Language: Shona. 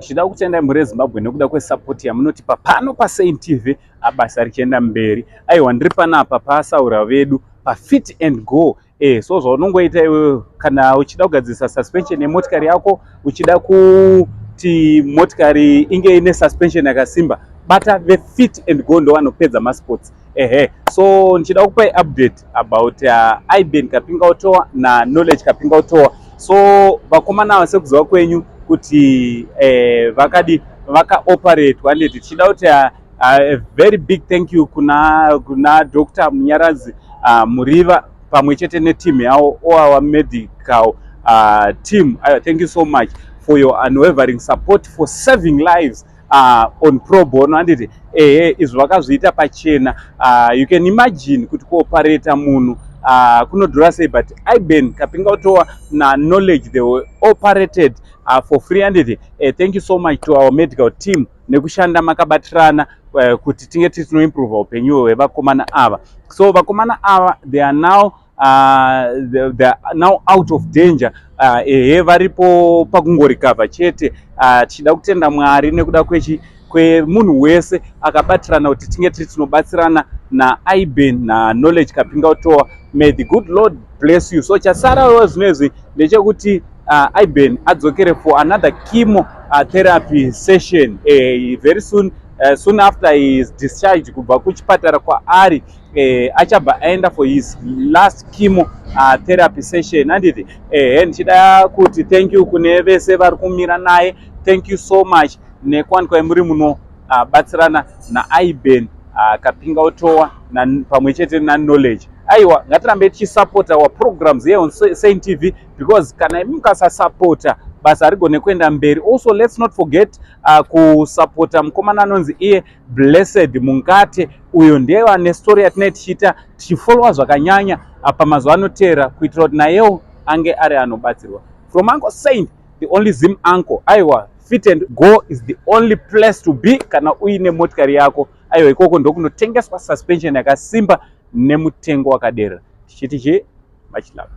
Tichida kutenda muri Zimbabwe nekuda kwesupport yamunotipa pano paSaint TV abasa richienda mberi. Aiwa ndiri panapa pasaura vedu paFit and Go. So zvaunongoita iwe kana uchida kugadzirisa suspension yemotikari yako, uchida kuti motikari inge ine suspension yakasimba, bata veFit and Go ndo vanopedza masports. So ndichida kupai update about Iben Kapingautowa na Knowledge Kapingautowa. So vakomana vase kuziva kwenyu kuti vaka operate wande tichida kuti a very big thank you kuna Dr. Munyarazi Muriva pamwe chete neteam yao our medical team. Thank you so much for your unwavering support for saving lives on pro bono. Anditi izvo vakazviita pachena. You can imagine kuti kuoperate munhu kunodhura sei, but Iben Kapingautowa na Knowledge they were operated for free. And thank you so much to our medical team nekushanda makabatirana kuti tinge tinoimprove upenyu hwevakomana ava. So vakomana ava they are now out of danger. Varipo pakungorecover chete. Tichida kutenda Mwari nekuda kwemunhu wese akabatirana kuti tinge tinobatsirana na Iben na Knowledge Kapingautowa. May the good Lord bless you. So chasara zvinezvi ndechekuti Iben adzokere for another chemo therapy session very soon. Soon after he is discharged kubva kuchipatara kwaari, achabva aenda for his last chemo therapy session. Anditi ndichida kuti thank you kune vese vari kumira naye. Thank you so much nekuwanikwa muri muno batsirana na Iben Kapingautowa na pamwe chete na Knowledge. Aiwa ngatirambe tichisupport our programs here on Saint TV, because kana mukasasupporta basa harigone kuenda mberi. Also let's not forget kusupporta mukomana anonzi iye Blessed Mungate. Uyo ndiye ane story yatinenge tichiita tichifollowa zvakanyanya pamazuva anoteera kuitira kuti nayewo ange ari anobatsirwa. From Uncle Saint, the only Zim uncle. Aiwa Fit and Go is the only place to be kana uine motikari yako. Aiwa ikoko ndokunotengeswa suspension yakasimba nemutengo wakadera. Tichiti much love.